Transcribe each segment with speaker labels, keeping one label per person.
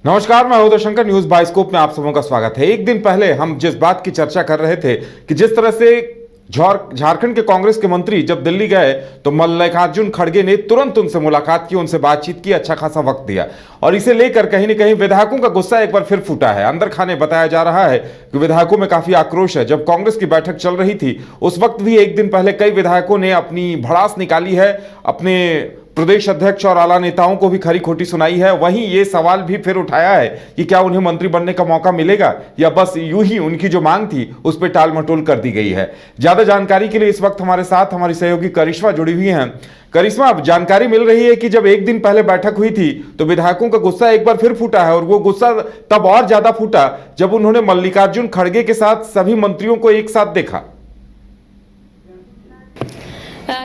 Speaker 1: नमस्कार, मैं Uday Shankar. News bioscope में आप सबों का स्वागत है। एक दिन पहले हम जिस बात की चर्चा कर रहे थे कि जिस तरह से झारखंड के कांग्रेस के मंत्री जब दिल्ली गए तो मल्लिकार्जुन खड़गे ने तुरंत उनसे मुलाकात की, उनसे बातचीत की, अच्छा खासा वक्त दिया और इसे लेकर कहीं न कहीं विधायकों का गुस्सा एक बार फिर फूटा है। अंदर खाने बताया जा रहा है कि विधायकों में काफी आक्रोश है। जब कांग्रेस की बैठक चल रही थी उस वक्त भी एक दिन पहले कई विधायकों ने अपनी भड़ास निकाली है, अपने प्रदेश अध्यक्ष और आला नेताओं को भी खरी खोटी सुनाई है। वहीं ये सवाल भी फिर उठाया है कि क्या उन्हें मंत्री बनने का मौका मिलेगा या बस यूं ही उनकी जो मांग थी उस पर टाल मटोल कर दी गई है। ज्यादा जानकारी के लिए इस वक्त हमारे साथ हमारी सहयोगी करिश्मा जुड़ी हुई हैं। करिश्मा, अब जानकारी मिल रही है कि जब एक दिन पहले बैठक हुई थी तो विधायकों का गुस्सा एक बार फिर फूटा है और वो गुस्सा तब और ज्यादा फूटा जब उन्होंने मल्लिकार्जुन खड़गे के साथ सभी मंत्रियों को एक साथ देखा।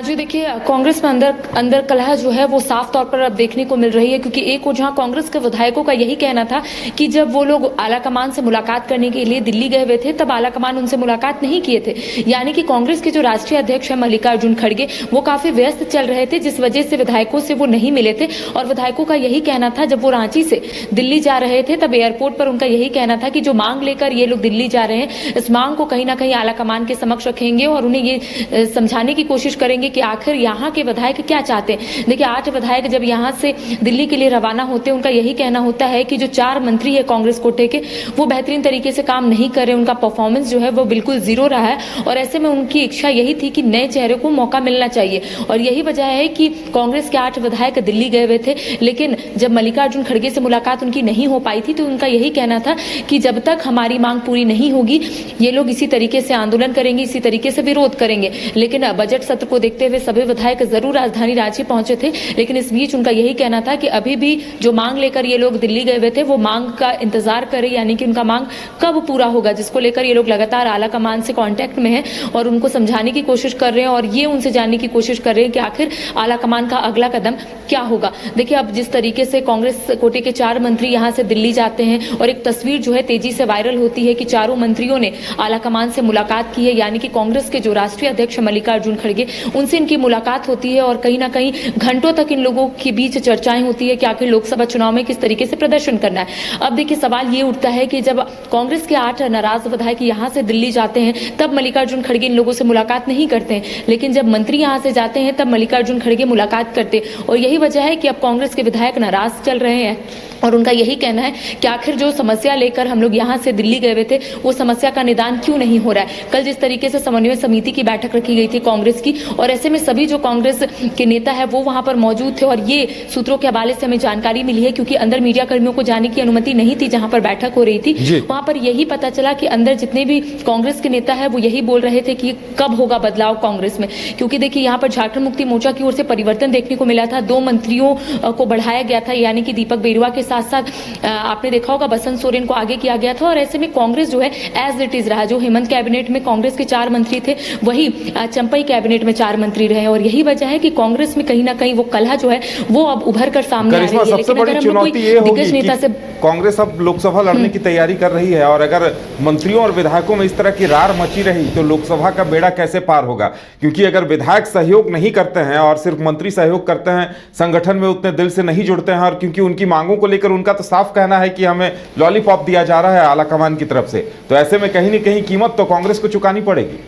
Speaker 2: जी देखिए, कांग्रेस में अंदर कलह जो है वो साफ तौर पर अब देखने को मिल रही है, क्योंकि एक और जहां कांग्रेस के विधायकों का यही कहना था कि जब वो लोग आला कमान से मुलाकात करने के लिए दिल्ली गए हुए थे तब आला कमान उनसे मुलाकात नहीं किए थे। यानी कि कांग्रेस के जो राष्ट्रीय अध्यक्ष है मल्लिकार्जुन खड़गे वो काफी व्यस्त चल रहे थे, जिस वजह से विधायकों से वो नहीं मिले थे। और विधायकों का यही कहना था, जब वो रांची से दिल्ली जा रहे थे तब एयरपोर्ट पर उनका यही कहना था कि जो मांग लेकर ये लोग दिल्ली जा रहे हैं इस मांग को कहीं ना कहीं आला कमान के समक्ष रखेंगे और उन्हें ये समझाने की कोशिश करेंगे कि आखिर यहाँ के विधायक क्या चाहते हैं। देखिए, 8 विधायक जब यहाँ से दिल्ली के लिए रवाना होते हैं उनका यही कहना होता है कि जो 4 मंत्री है कांग्रेस कोटे के वो बेहतरीन तरीके से काम नहीं कर रहे, उनका परफॉर्मेंस जो है वो बिल्कुल जीरो रहा है और ऐसे में उनकी इच्छा यही थी कि नए चेहरे को मौका मिलना चाहिए। और यही वजह है कि कांग्रेस के 8 विधायक दिल्ली गए हुए थे, लेकिन जब मल्लिकार्जुन खड़गे से मुलाकात उनकी नहीं हो पाई थी तो उनका यही कहना था कि जब तक हमारी मांग पूरी नहीं होगी ये लोग इसी तरीके से आंदोलन करेंगे, इसी तरीके से विरोध करेंगे। लेकिन बजट सत्र को देखते हुए सभी विधायक जरूर राजधानी रांची पहुंचे थे, लेकिन इस बीच उनका यही कहना था कि अभी भी जो मांग लेकर ये लोग दिल्ली गए हुए थे वो मांग का इंतजार करें, यानी कि उनका मांग कब पूरा होगा, जिसको लेकर ये लोग लगातार आला कमान से कांटेक्ट में हैं और उनको समझाने की कोशिश कर रहे हैं और ये उनसे जानने की कोशिश कर रहे हैं कि आखिर आला कमान का अगला कदम क्या होगा। देखिए, अब जिस तरीके से कांग्रेस कोटे के 4 मंत्री यहाँ से दिल्ली जाते हैं और एक तस्वीर जो है तेजी से वायरल होती है कि चारों मंत्रियों ने आला कमान से मुलाकात की है, यानी कि कांग्रेस के जो राष्ट्रीय अध्यक्ष मल्लिकार्जुन खड़गे उनसे इनकी मुलाकात होती है और कहीं ना कहीं घंटों तक इन लोगों के बीच चर्चाएं होती है कि आखिर लोकसभा चुनाव में किस तरीके से प्रदर्शन करना है। अब देखिए, सवाल ये उठता है कि जब कांग्रेस के 8 नाराज विधायक यहाँ से दिल्ली जाते हैं तब मल्लिकार्जुन खड़गे इन लोगों से मुलाकात नहीं करते हैं, लेकिन जब मंत्री यहाँ से जाते हैं तब मल्लिकार्जुन खड़गे मुलाकात करते और यही वजह है कि अब कांग्रेस के विधायक नाराज चल रहे हैं और उनका यही कहना है कि आखिर जो समस्या लेकर हम लोग यहाँ से दिल्ली गए हुए थे वो समस्या का निदान क्यों नहीं हो रहा है। कल जिस तरीके से समन्वय समिति की बैठक रखी गई थी कांग्रेस की और ऐसे में सभी जो कांग्रेस के नेता है वो वहां पर मौजूद थे और ये सूत्रों के हवाले से हमें जानकारी मिली है, क्योंकि अंदर मीडिया कर्मियों को जाने की अनुमति नहीं थी जहां पर बैठक हो रही थी। वहां पर यही पता चला कि अंदर जितने भी कांग्रेस के नेता है वो यही बोल रहे थे कि कब होगा बदलाव कांग्रेस में, क्योंकि देखिए यहाँ पर झारखंड मुक्ति मोर्चा की ओर से परिवर्तन देखने को मिला था। 2 मंत्रियों को बढ़ाया गया था, यानी कि दीपक बेरुआ के साथ साथ आपने देखा होगा बसंत सोरेन को आगे किया गया था और ऐसे में कांग्रेस जो है एज इट इज रहा। जो हेमंत कैबिनेट में कांग्रेस के 4 मंत्री थे वही चंपई कैबिनेट में 4 मंत्री रहे और यही वजह है कि कांग्रेस में कहीं ना कहीं वो कलह जो है वो अब उभर कर सामने आ रही है।
Speaker 1: सबसे बड़ी चुनौती ये होगी कि कांग्रेस अब लोकसभा लड़ने की तैयारी कर रही है और अगर मंत्रियों और विधायकों में इस तरह की रार मची रही तो लोकसभा का बेड़ा कैसे पार होगा, क्योंकि अगर विधायक सहयोग नहीं करते हैं और सिर्फ मंत्री सहयोग करते हैं, संगठन में उतने दिल से नहीं जुड़ते हैं और क्योंकि उनकी मांगों को लेकर उनका तो साफ कहना है कि हमें लॉलीपॉप दिया जा रहा है आला कमान की तरफ से, तो ऐसे में कहीं न कहीं कीमत तो कांग्रेस को चुकानी पड़ेगी।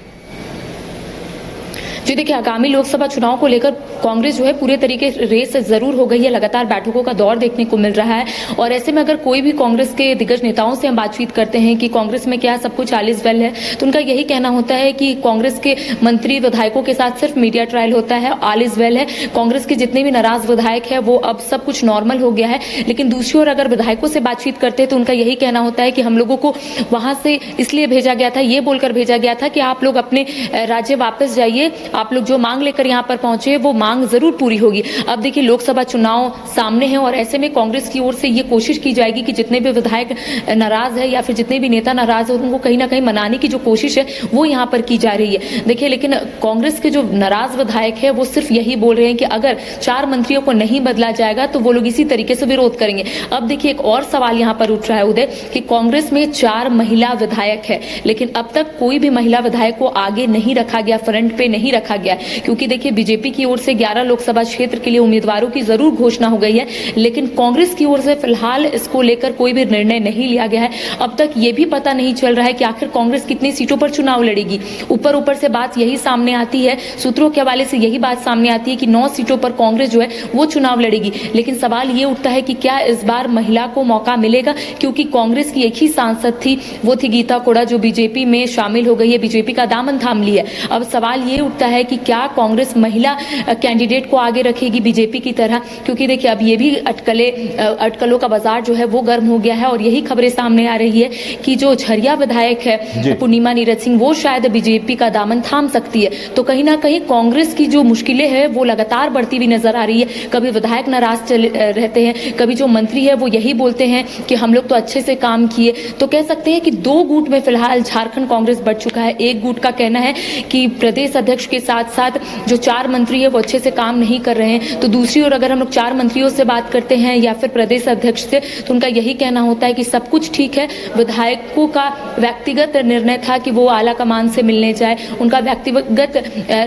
Speaker 2: जी देखिए, आगामी लोकसभा चुनाव को लेकर कांग्रेस जो है पूरे तरीके से रेस जरूर हो गई है, लगातार बैठकों का दौर देखने को मिल रहा है और ऐसे में अगर कोई भी कांग्रेस के दिग्गज नेताओं से हम बातचीत करते हैं कि कांग्रेस में क्या सब कुछ ऑल इज वेल है, तो उनका यही कहना होता है कि कांग्रेस के मंत्री विधायकों के साथ सिर्फ मीडिया ट्रायल होता है, ऑल इज वेल है। कांग्रेस के जितने भी नाराज विधायक है वो अब सब कुछ नॉर्मल हो गया है। लेकिन दूसरी ओर अगर विधायकों से बातचीत करते हैं तो उनका यही कहना होता है कि हम लोगों को वहां से इसलिए भेजा गया था, ये बोलकर भेजा गया था कि आप लोग अपने राज्य वापस जाइए, आप लोग जो मांग लेकर यहाँ पर पहुंचे वो मांग जरूर पूरी होगी। अब देखिए, लोकसभा चुनाव सामने है और ऐसे में कांग्रेस की ओर से ये कोशिश की जाएगी कि जितने भी विधायक नाराज है या फिर जितने भी नेता नाराज है उनको कहीं ना कहीं मनाने की जो कोशिश है वो यहाँ पर की जा रही है। देखिए, लेकिन कांग्रेस के जो नाराज विधायक है वो सिर्फ यही बोल रहे हैं कि अगर 4 मंत्रियों को नहीं बदला जाएगा तो वो लोग इसी तरीके से विरोध करेंगे। अब देखिए, एक और सवाल यहाँ पर उठ रहा है उदय कि कांग्रेस में 4 महिला विधायक है, लेकिन अब तक कोई भी महिला विधायक को आगे नहीं रखा गया, फ्रंट पे नहीं रखा रखा गया है, क्योंकि देखिए बीजेपी की ओर से 11 लोकसभा क्षेत्र के लिए उम्मीदवारों की जरूर घोषणा हो गई है, लेकिन कांग्रेस की ओर से फिलहाल इसको लेकर कोई भी निर्णय नहीं लिया गया है। अब तक ये भी पता नहीं चल रहा है कि आखिर कांग्रेस कितनी सीटों पर चुनाव लड़ेगी। ऊपर से बात यही सामने आती है, सूत्रों के हवाले से यही बात सामने आती है कि 9 सीटों पर कांग्रेस जो है वो चुनाव लड़ेगी, लेकिन सवाल ये उठता है कि क्या इस बार महिला को मौका मिलेगा, क्योंकि कांग्रेस की एक ही सांसद थी, वो थी गीता कोड़ा, जो बीजेपी में शामिल हो गई है, बीजेपी का दामन थाम लिया। अब सवाल ये उठता है कि क्या कांग्रेस महिला कैंडिडेट को आगे रखेगी बीजेपी की तरह, क्योंकि देखिए अब ये भी अटकलों का बाजार जो है वो गर्म हो गया है और यही खबरें सामने आ रही है कि जो झरिया विधायक है पूर्णिमा नीरज सिंह, वो शायद बीजेपी का दामन थाम सकती है। तो कहीं ना कहीं कांग्रेस की जो मुश्किलें हैं वो लगातार बढ़ती हुई नजर आ रही है। कभी विधायक नाराज रहते हैं, कभी जो मंत्री है वो यही बोलते हैं कि हम लोग तो अच्छे से काम किए। तो कह सकते हैं कि 2 गुट में फिलहाल झारखंड कांग्रेस बढ़ चुका है। एक गुट का कहना है कि प्रदेश अध्यक्ष के साथ साथ जो 4 मंत्री है वो अच्छे से काम नहीं कर रहे हैं, तो दूसरी ओर अगर हम लोग 4 मंत्रियों से बात करते हैं या फिर प्रदेश अध्यक्ष से, तो उनका यही कहना होता है कि सब कुछ ठीक है, विधायकों का व्यक्तिगत निर्णय था कि वो आला कमान से मिलने जाए, उनका व्यक्तिगत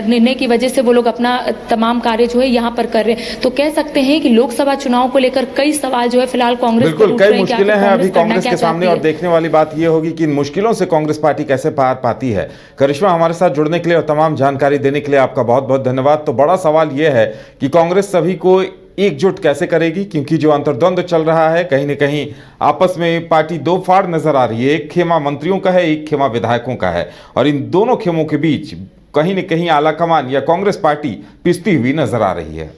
Speaker 2: निर्णय की वजह से वो लोग अपना तमाम कार्य जो है यहाँ पर कर रहे हैं। तो कह सकते हैं कि लोकसभा चुनाव को लेकर कई सवाल जो है फिलहाल कांग्रेस
Speaker 1: बिल्कुल कई मुश्किलें हैं अभी कांग्रेस के सामने, और देखने वाली बात यह होगी कि इन मुश्किलों से कांग्रेस पार्टी कैसे पार पाती है। करिश्मा, हमारे साथ जुड़ने के लिए और तमाम जानकारी देने के लिए आपका बहुत बहुत धन्यवाद। तो बड़ा सवाल यह है कि कांग्रेस सभी को एकजुट कैसे करेगी, क्योंकि जो अंतर्द्वंद चल रहा है कहीं न कहीं आपस में पार्टी 2 फाड़ नजर आ रही है। एक खेमा मंत्रियों का है, एक खेमा विधायकों का है, और इन दोनों खेमों के बीच कहीं न कहीं आलाकमान या कांग्रेस पार्टी पिसती हुई नजर आ रही है।